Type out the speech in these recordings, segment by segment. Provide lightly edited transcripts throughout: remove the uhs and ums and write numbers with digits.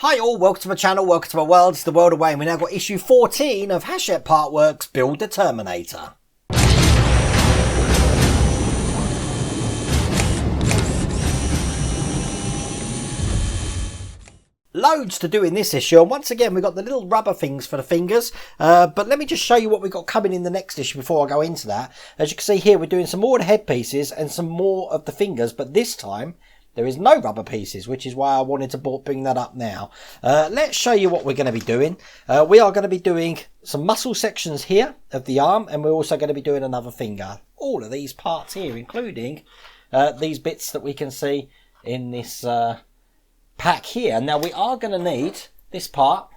Hi all, welcome to my channel, welcome to my world, it's the world away, and we now got issue 14 of Hachette Partworks Build the Terminator. Loads to do in this issue, and once again we've got the little rubber things for the fingers, but let me just show you what we've got coming in the next issue before I go into that. As you can see here, we're doing some more of the headpieces and some more of the fingers, but this time there is no rubber pieces, which is why I wanted to bring that up now. Let's show you what we're going to be doing. We are going to be doing some muscle sections here of the arm, and we're also going to be doing another finger. All of these parts here, including these bits that we can see in this pack here. Now we are going to need this part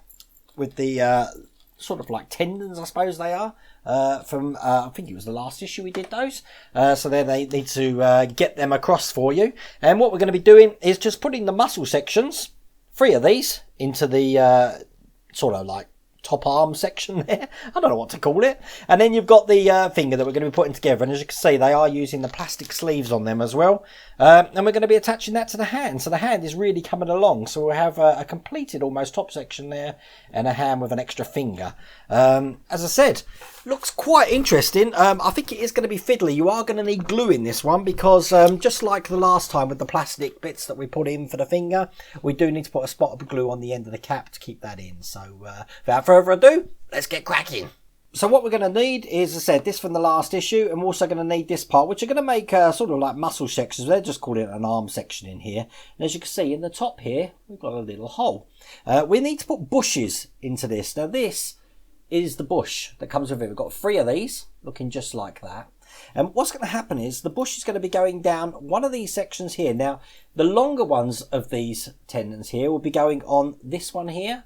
with the sort of like tendons, I suppose they are, from I think it was the last issue we did those, so then they need to get them across for you. And what we're going to be doing is just putting the muscle sections, 3 of these, into the sort of like top arm section there. I don't know what to call it. And then you've got the finger that we're going to be putting together, and as you can see they are using the plastic sleeves on them as well, and we're going to be attaching that to the hand, so the hand is really coming along. So we'll have a completed almost top section there and a hand with an extra finger. As I said, looks quite interesting. I think it is going to be fiddly. You are going to need glue in this one because just like the last time with the plastic bits that we put in for the finger, we do need to put a spot of glue on the end of the cap to keep that in. So without further ado, let's get cracking. So what we're going to need is, as I said, this from the last issue, and we're also going to need this part, which are going to make sort of like muscle sections. They're just calling it an arm section in here. And as you can see in the top here, we've got a little hole. We need to put bushes into this. Now this is the bush that comes with it. We've got 3 of these looking just like that. And what's going to happen is the bush is going to be going down one of these sections here. Now the longer ones of these tendons here will be going on this one here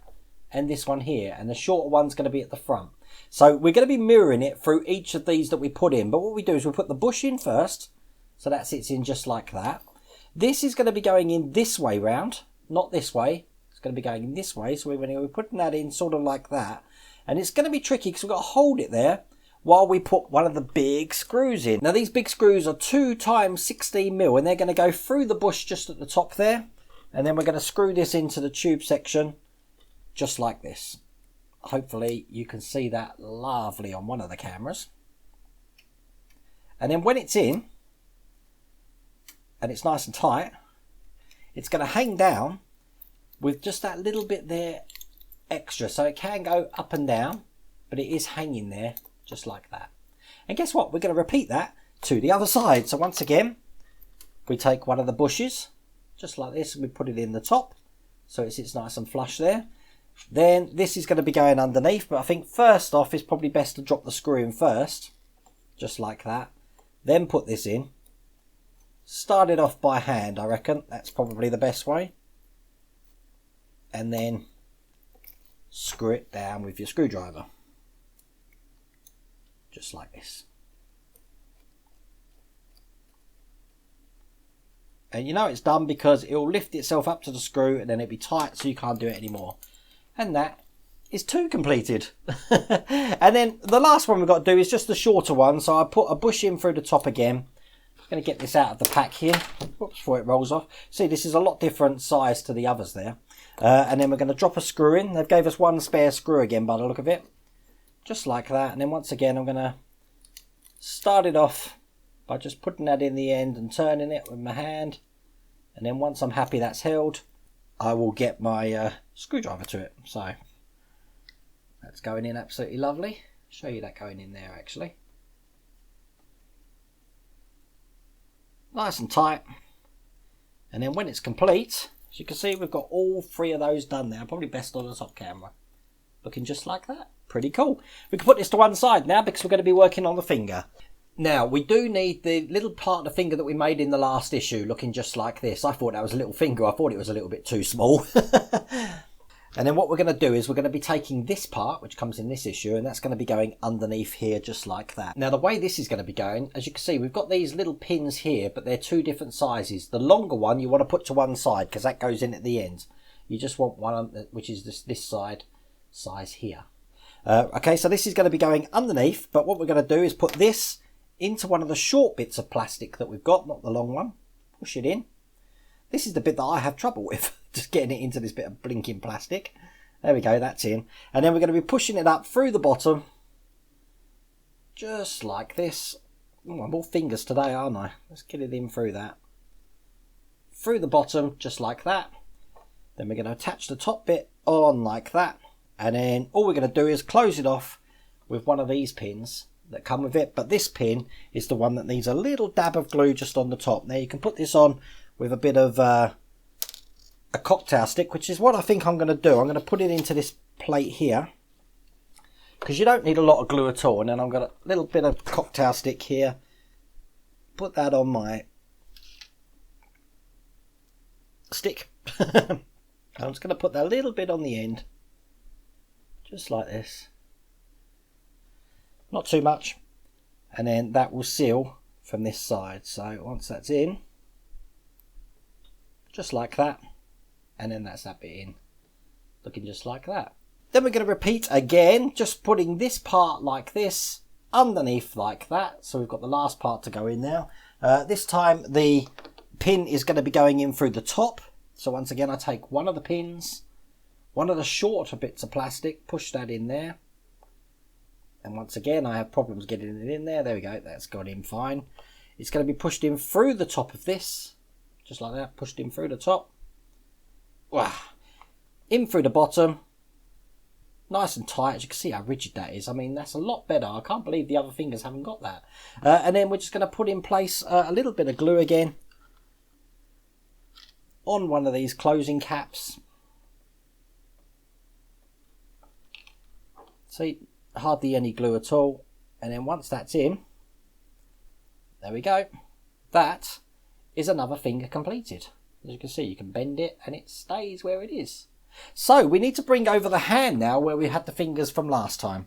and this one here, and the shorter one's going to be at the front. So we're going to be mirroring it through each of these that we put in. But what we do is we put the bush in first, so that sits in just like that. This is going to be going in this way round, not this way. It's going to be going in this way, so we're going to be putting that in sort of like that. And it's going to be tricky because we've got to hold it there while we put one of the big screws in. Now these big screws are 2 times 16 mil, and they're going to go through the bush just at the top there. And then we're going to screw this into the tube section just like this. Hopefully you can see that lovely on one of the cameras. And then when it's in and it's nice and tight, it's going to hang down with just that little bit there extra, so it can go up and down, but it is hanging there just like that. And guess what, we're going to repeat that to the other side. So once again, we take one of the bushes just like this and we put it in the top so it sits nice and flush there. Then this is going to be going underneath, but I think first off it's probably best to drop the screw in first, just like that. Then put this in. Start it off by hand, I reckon. That's probably the best way. And then screw it down with your screwdriver. Just like this. And you know it's done because it will lift itself up to the screw and then it'll be tight so you can't do it anymore. And that is 2 completed. And then the last one we've got to do is just the shorter one. So I put a bush in through the top again. I'm going to get this out of the pack here. Whoops, before it rolls off. See, this is a lot different size to the others there. And then we're going to drop a screw in. They've gave us 1 spare screw again by the look of it. Just like that. And then once again I'm going to start it off by just putting that in the end and turning it with my hand. And then once I'm happy that's held, I will get my screwdriver to it. So that's going in absolutely lovely. Show you that going in there actually. Nice and tight. And then when it's complete, as you can see we've got all 3 of those done there. Probably best on the top camera. Looking just like that. Pretty cool. We can put this to one side now because we're going to be working on the finger. Now, we do need the little part of the finger that we made in the last issue looking just like this. I thought that was a little finger. I thought it was a little bit too small. And then what we're going to do is we're going to be taking this part, which comes in this issue, and that's going to be going underneath here just like that. Now, the way this is going to be going, as you can see, we've got these little pins here, but they're 2 different sizes. The longer one you want to put to one side because that goes in at the end. You just want one which is this side size here. Okay, so this is going to be going underneath, but what we're going to do is put this into one of the short bits of plastic that we've got, not the long one. Push it in. This is the bit that I have trouble with, just getting it into this bit of blinking plastic. There we go, that's in. And then we're going to be pushing it up through the bottom, just like this. Oh, I'm all fingers today, aren't I? Let's get it in through that. Through the bottom, just like that. Then we're going to attach the top bit on like that. And then all we're going to do is close it off with one of these pins that come with it. But this pin is the one that needs a little dab of glue just on the top. Now you can put this on with a bit of a cocktail stick, which is what I think I'm going to do. I'm going to put it into this plate here, because you don't need a lot of glue at all. And then I've got a little bit of cocktail stick here. Put that on my stick. I'm just going to put that little bit on the end, just like this. Not too much. And then that will seal from this side. So once that's in, just like that. And then that's that bit in, looking just like that. Then we're going to repeat again, just putting this part like this, underneath like that. So we've got the last part to go in now. This time the pin is going to be going in through the top. So once again, I take one of the pins, one of the shorter bits of plastic, push that in there. And once again, I have problems getting it in there. There we go, that's gone in fine. It's going to be pushed in through the top of this, just like that, pushed in through the top. Wow. In through the bottom, nice and tight. As you can see how rigid that is. I mean, that's a lot better. I can't believe the other fingers haven't got that. And then we're just going to put in place a little bit of glue again on one of these closing caps. See, hardly any glue at all. And then once that's in, there we go. That is another finger completed. As you can see, you can bend it and it stays where it is. So we need to bring over the hand now where we had the fingers from last time.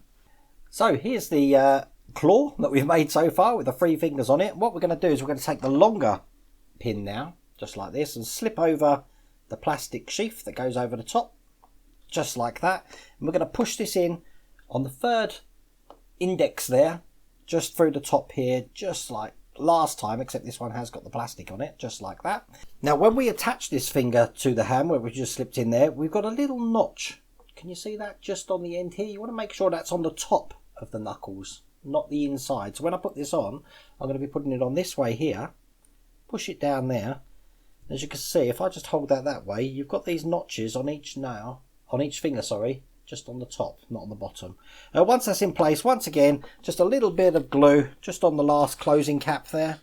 So here's the claw that we've made so far with the 3 fingers on it. What we're going to do is we're going to take the longer pin now, just like this, and slip over the plastic sheath that goes over the top, just like that. And we're going to push this in on the 3rd index there, just through the top here, just like last time, except this one has got the plastic on it, just like that. Now when we attach this finger to the hand where we just slipped in there, we've got a little notch. Can you see that just on the end here? You want to make sure that's on the top of the knuckles, not the inside. So when I put this on, I'm going to be putting it on this way here, push it down there. As you can see, if I just hold that way, you've got these notches on each nail, on each finger, sorry, just on the top, not on the bottom. Once that's in place, once again, just a little bit of glue just on the last closing cap there.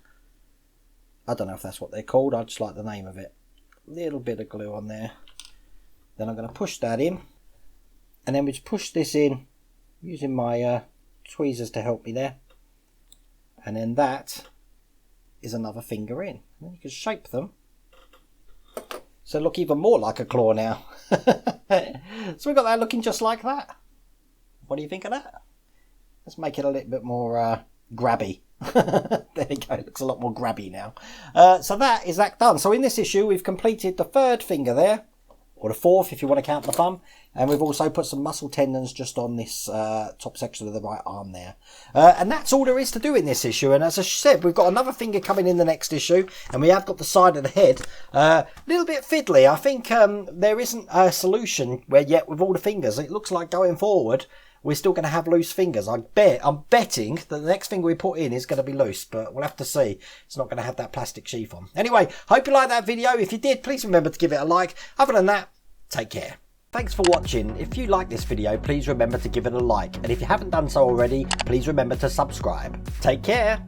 I don't know if that's what they're called, I just like the name of it. Little bit of glue on there. Then I'm going to push that in, and then we just push this in using my tweezers to help me there. And then that is another finger in. And then you can shape them so look even more like a claw now. So we've got that looking just like that. What do you think of that? Let's make it a little bit more grabby. There you go, it looks a lot more grabby now. So that is that done. So in this issue we've completed the 3rd finger there, or the 4th if you want to count the thumb, and we've also put some muscle tendons just on this top section of the right arm there. And that's all there is to do in this issue. And as I said, we've got another finger coming in the next issue, and we have got the side of the head a little bit fiddly. I think there isn't a solution where yet with all the fingers. It looks like going forward we're still going to have loose fingers. I'm betting that the next finger we put in is going to be loose, but we'll have to see. It's not going to have that plastic sheath on. Anyway, hope you liked that video. If you did, please remember to give it a like. Other than that, take care. Thanks for watching. If you like this video, please remember to give it a like. And if you haven't done so already, please remember to subscribe. Take care.